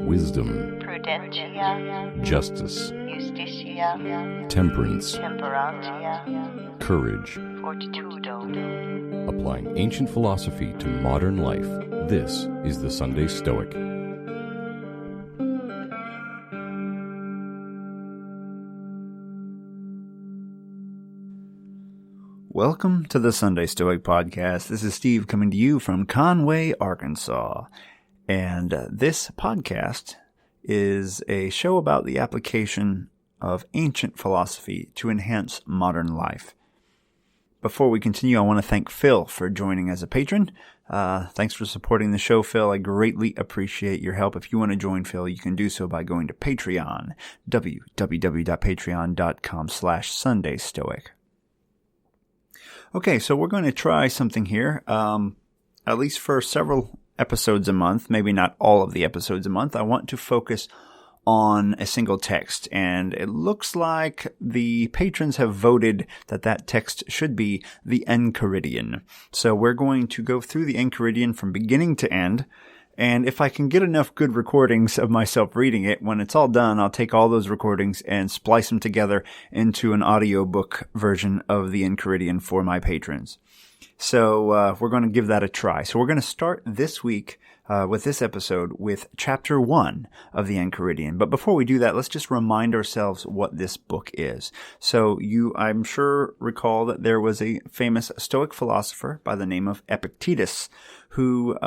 wisdom, prudentia, justice, justitia, temperance, temperantia, courage. fortitudo. Applying ancient philosophy to modern life, this is the Sunday Stoic. Welcome to the Sunday Stoic Podcast. This is Steve coming to you from Conway, Arkansas. And this podcast is a show about the application of ancient philosophy to enhance modern life. Before we continue, I want to thank Phil for joining as a patron. Thanks for supporting the show, Phil. I greatly appreciate your help. If you want to join Phil, you can do so by going to Patreon, www.patreon.com/SundayStoic. Okay, so we're going to try something here, at least for several episodes a month, maybe not all of the episodes a month. I want to focus on a single text, and it looks like the patrons have voted that that text should be the Enchiridion. So we're going to go through the Enchiridion from beginning to end, and if I can get enough good recordings of myself reading it, when it's all done, I'll take all those recordings and splice them together into an audiobook version of the Enchiridion for my patrons. So we're going to give that a try. So we're going to start this week with this episode with Chapter 1 of the Enchiridion. But before we do that, let's just remind ourselves what this book is. So you, I'm sure, recall that there was a famous Stoic philosopher by the name of Epictetus who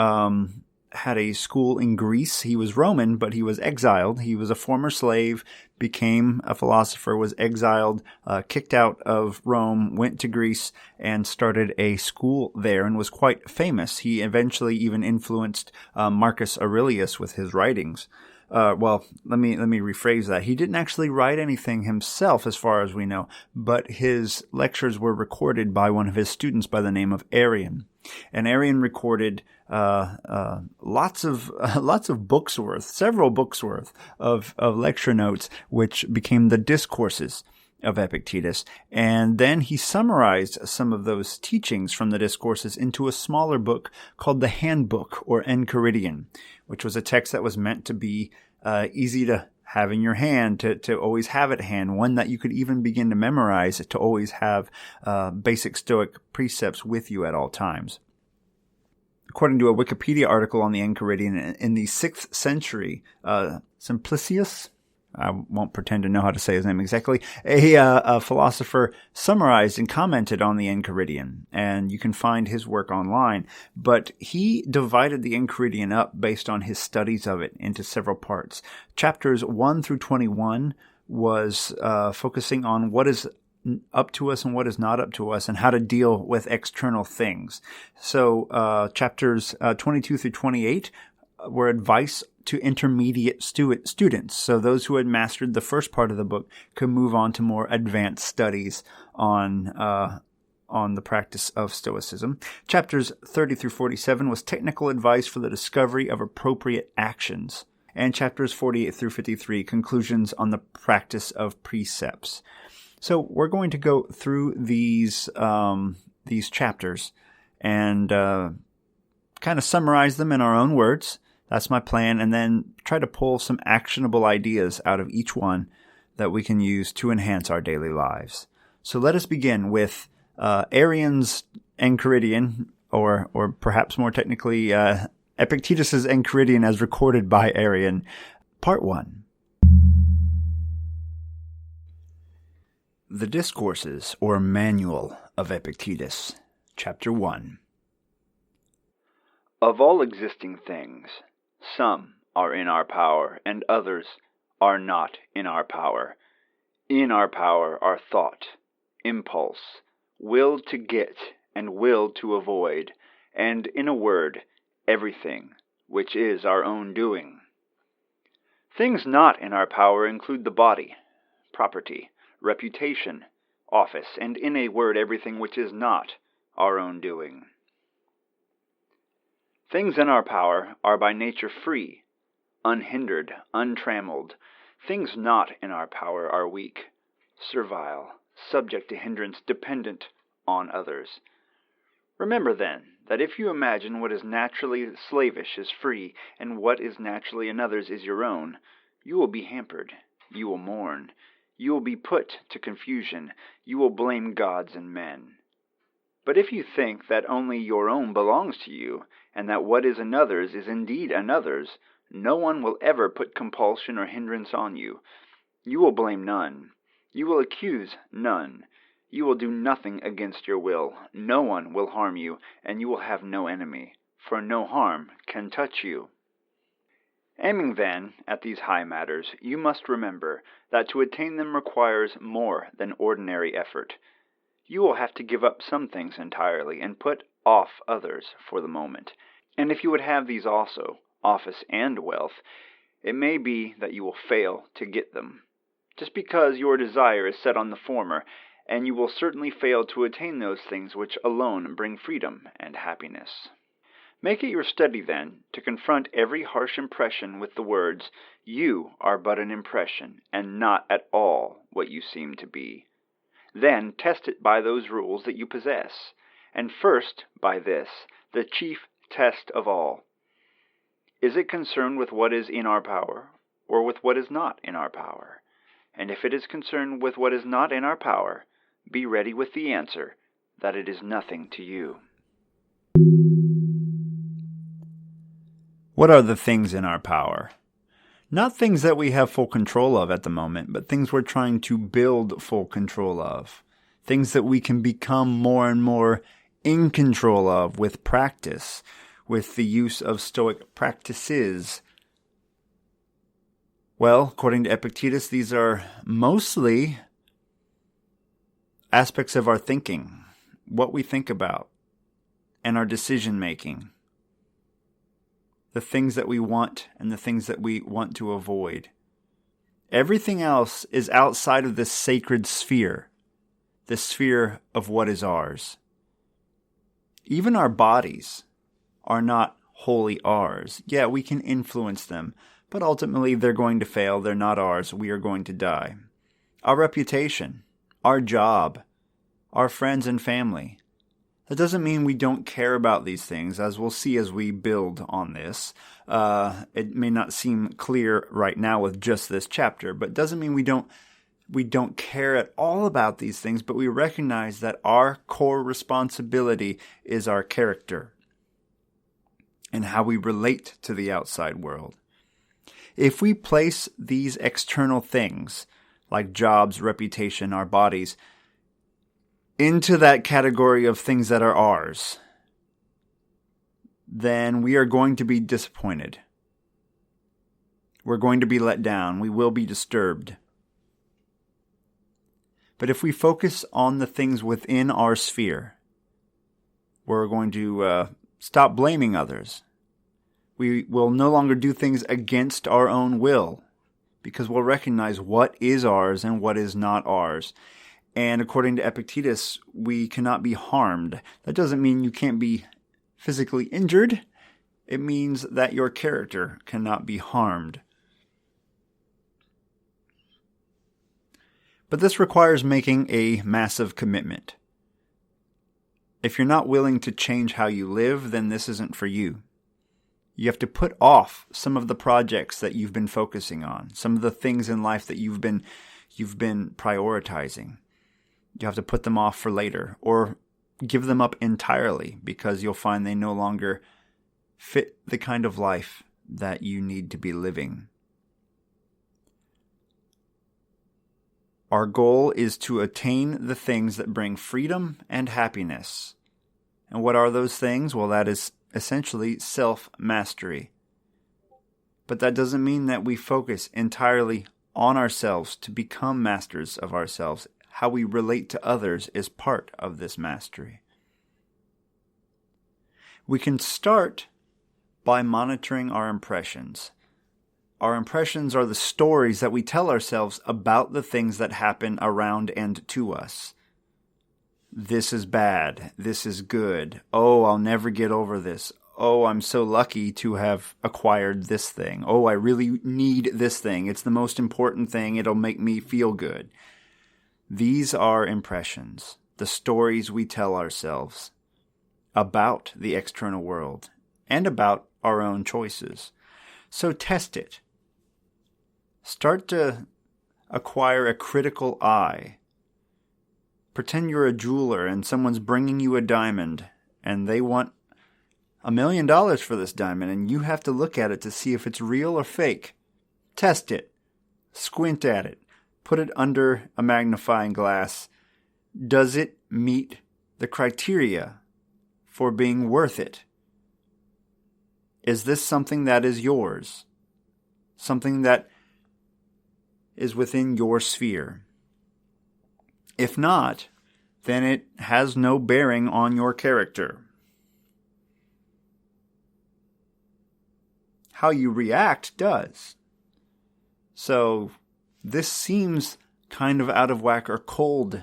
had a school in Greece. He was Roman, but he was exiled. He was a former slave, became a philosopher, was exiled, kicked out of Rome, went to Greece, and started a school there and was quite famous. He eventually even influenced Marcus Aurelius with his writings. Well, let me rephrase that. He didn't actually write anything himself, as far as we know, but his lectures were recorded by one of his students by the name of Arrian. And Arrian recorded lots of books worth, several books worth of lecture notes, which became the discourses of Epictetus. And then he summarized some of those teachings from the discourses into a smaller book called the Handbook, or Enchiridion, which was a text that was meant to be easy to have in your hand, to always have at hand, one that you could even begin to memorize, to always have basic Stoic precepts with you at all times. According to a Wikipedia article on the Enchiridion, in the 6th century, Simplicius, I won't pretend to know how to say his name exactly, a philosopher summarized and commented on the Enchiridion, and you can find his work online. But he divided the Enchiridion up based on his studies of it into several parts. Chapters 1 through 21 was focusing on what is up to us and what is not up to us, and how to deal with external things. So chapters 22 through 28 were advice to intermediate students. So those who had mastered the first part of the book could move on to more advanced studies on the practice of Stoicism. Chapters 30 through 47 was technical advice for the discovery of appropriate actions. And chapters 48 through 53, conclusions on the practice of precepts. So we're going to go through these chapters and kind of summarize them in our own words. That's my plan, and then try to pull some actionable ideas out of each one that we can use to enhance our daily lives. So let us begin with Arrian's Enchiridion, or perhaps more technically, Epictetus's Enchiridion as recorded by Arrian, Part 1. The Discourses, or Manual of Epictetus, Chapter 1. Of all existing things, some are in our power, and others are not in our power. In our power are thought, impulse, will to get, and will to avoid, and, in a word, everything which is our own doing. Things not in our power include the body, property, reputation, office, and, in a word, everything which is not our own doing. Things in our power are by nature free, unhindered, untrammeled. Things not in our power are weak, servile, subject to hindrance, dependent on others. Remember, then, that if you imagine what is naturally slavish is free, and what is naturally another's is your own, you will be hampered, you will mourn, you will be put to confusion, you will blame gods and men. But if you think that only your own belongs to you, and that what is another's is indeed another's, no one will ever put compulsion or hindrance on you. You will blame none. You will accuse none. You will do nothing against your will. No one will harm you, and you will have no enemy, for no harm can touch you. Aiming then at these high matters, you must remember that to attain them requires more than ordinary effort. You will have to give up some things entirely and put off others for the moment. And if you would have these also, office and wealth, it may be that you will fail to get them, just because your desire is set on the former, and you will certainly fail to attain those things which alone bring freedom and happiness. Make it your study, then, to confront every harsh impression with the words, "You are but an impression, and not at all what you seem to be." Then test it by those rules that you possess, and first by this, the chief test of all. Is it concerned with what is in our power, or with what is not in our power? And if it is concerned with what is not in our power, be ready with the answer that it is nothing to you. What are the things in our power? Not things that we have full control of at the moment, but things we're trying to build full control of. Things that we can become more and more in control of with practice, with the use of Stoic practices. Well, according to Epictetus, these are mostly aspects of our thinking, what we think about, and our decision making. The things that we want and the things that we want to avoid. Everything else is outside of this sacred sphere, the sphere of what is ours. Even our bodies are not wholly ours. Yeah, we can influence them, but ultimately they're going to fail. They're not ours. We are going to die. Our reputation, our job, our friends and family. That doesn't mean we don't care about these things, as we'll see as we build on this. It may not seem clear right now with just this chapter, but it doesn't mean we don't care at all about these things, but we recognize that our core responsibility is our character and how we relate to the outside world. If we place these external things, like jobs, reputation, our bodies, into that category of things that are ours, then we are going to be disappointed. We're going to be let down. We will be disturbed. But if we focus on the things within our sphere, we're going to stop blaming others. We will no longer do things against our own will, because we'll recognize what is ours and what is not ours. And according to Epictetus, we cannot be harmed. That doesn't mean you can't be physically injured. It means that your character cannot be harmed. But this requires making a massive commitment. If you're not willing to change how you live, then this isn't for you. You have to put off some of the projects that you've been focusing on, some of the things in life that you've been prioritizing. You have to put them off for later, or give them up entirely, because you'll find they no longer fit the kind of life that you need to be living. Our goal is to attain the things that bring freedom and happiness. And what are those things? Well, that is essentially self-mastery. But that doesn't mean that we focus entirely on ourselves to become masters of ourselves. How we relate to others is part of this mastery. We can start by monitoring our impressions. Our impressions are the stories that we tell ourselves about the things that happen around and to us. This is bad. This is good. Oh, I'll never get over this. Oh, I'm so lucky to have acquired this thing. Oh, I really need this thing. It's the most important thing. It'll make me feel good. These are impressions, the stories we tell ourselves. about the external world and about our own choices. So test it. Start to acquire a critical eye. Pretend you're a jeweler and someone's bringing you a diamond and they want $1 million for this diamond, and you have to look at it to see if it's real or fake. Test it. Squint at it. Put it under a magnifying glass. Does it meet the criteria for being worth it? Is this something that is yours? Something that is within your sphere? If not, then it has no bearing on your character. How you react does. So this seems kind of out of whack or cold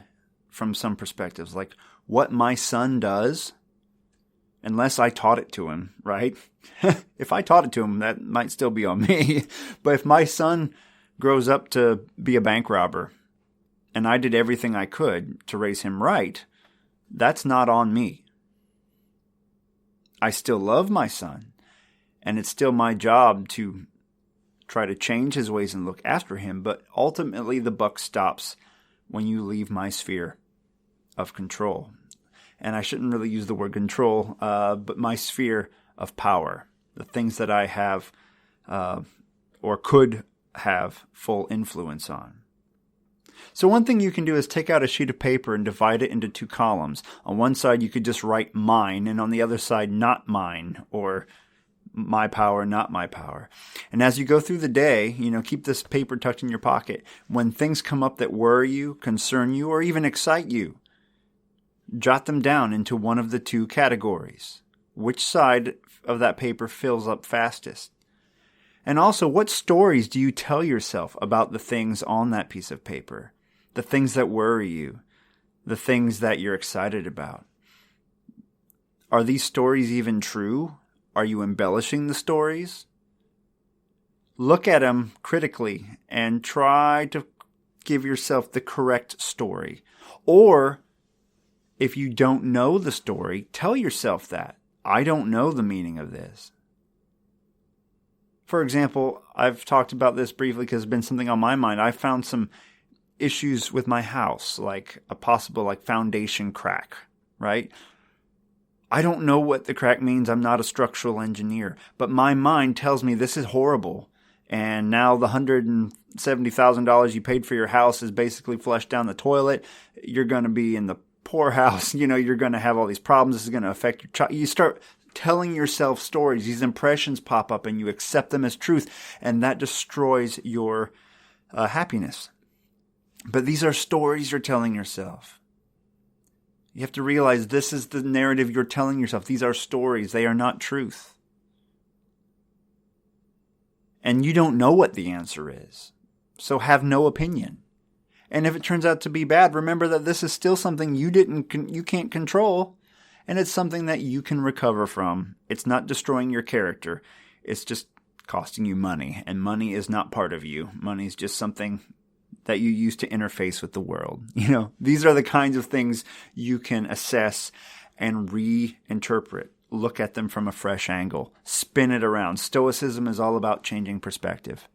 from some perspectives. Like what my son does, unless I taught it to him, right? If I taught it to him, that might still be on me. But if my son grows up to be a bank robber, and I did everything I could to raise him right, that's not on me. I still love my son, and it's still my job to try to change his ways and look after him, but ultimately the buck stops when you leave my sphere of control. And I shouldn't really use the word control, but my sphere of power, the things that I have or could have full influence on. So one thing you can do is take out a sheet of paper and divide it into 2 columns. On one side you could just write mine, and on the other side not mine, or my power, not my power. And as you go through the day, keep this paper tucked in your pocket. When things come up that worry you, concern you, or even excite you, jot them down into one of the 2 categories. Which side of that paper fills up fastest? And also, what stories do you tell yourself about the things on that piece of paper? The things that worry you, the things that you're excited about. Are these stories even true? Are you embellishing the stories? Look at them critically and try to give yourself the correct story. Or, if you don't know the story, tell yourself that. I don't know the meaning of this. For example, I've talked about this briefly because it's been something on my mind. I found some issues with my house, like a possible foundation crack, right? I don't know what the crack means. I'm not a structural engineer, but my mind tells me this is horrible. And now the $170,000 you paid for your house is basically flushed down the toilet. You're going to be in the poorhouse. You're going to have all these problems. This is going to affect your child. You start telling yourself stories. These impressions pop up and you accept them as truth, and that destroys your happiness. But these are stories you're telling yourself. You have to realize this is the narrative you're telling yourself. These are stories. They are not truth. And you don't know what the answer is. So have no opinion. And if it turns out to be bad, remember that this is still something you can't control. And it's something that you can recover from. It's not destroying your character. It's just costing you money. And money is not part of you. Money is just something that you use to interface with the world. These are the kinds of things you can assess and reinterpret. Look at them from a fresh angle. Spin it around. Stoicism is all about changing perspective.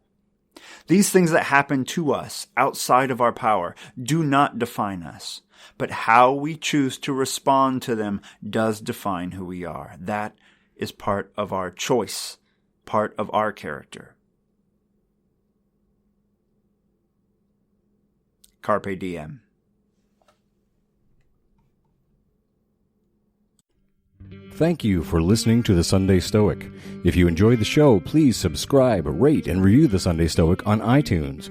These things that happen to us outside of our power do not define us. But how we choose to respond to them does define who we are. That is part of our choice, part of our character. Carpe diem. Thank you for listening to The Sunday Stoic. If you enjoyed the show, please subscribe, rate, and review The Sunday Stoic on iTunes.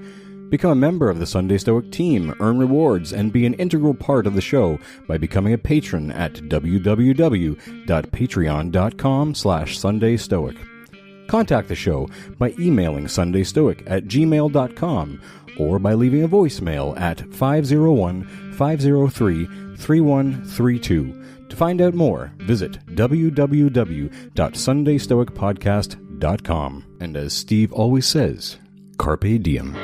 Become a member of the Sunday Stoic team, earn rewards, and be an integral part of the show by becoming a patron at www.patreon.com/SundayStoic. Contact the show by emailing sundaystoic@gmail.com or by leaving a voicemail at 501-503-3132. To find out more, visit www.sundaystoicpodcast.com. And as Steve always says, Carpe Diem.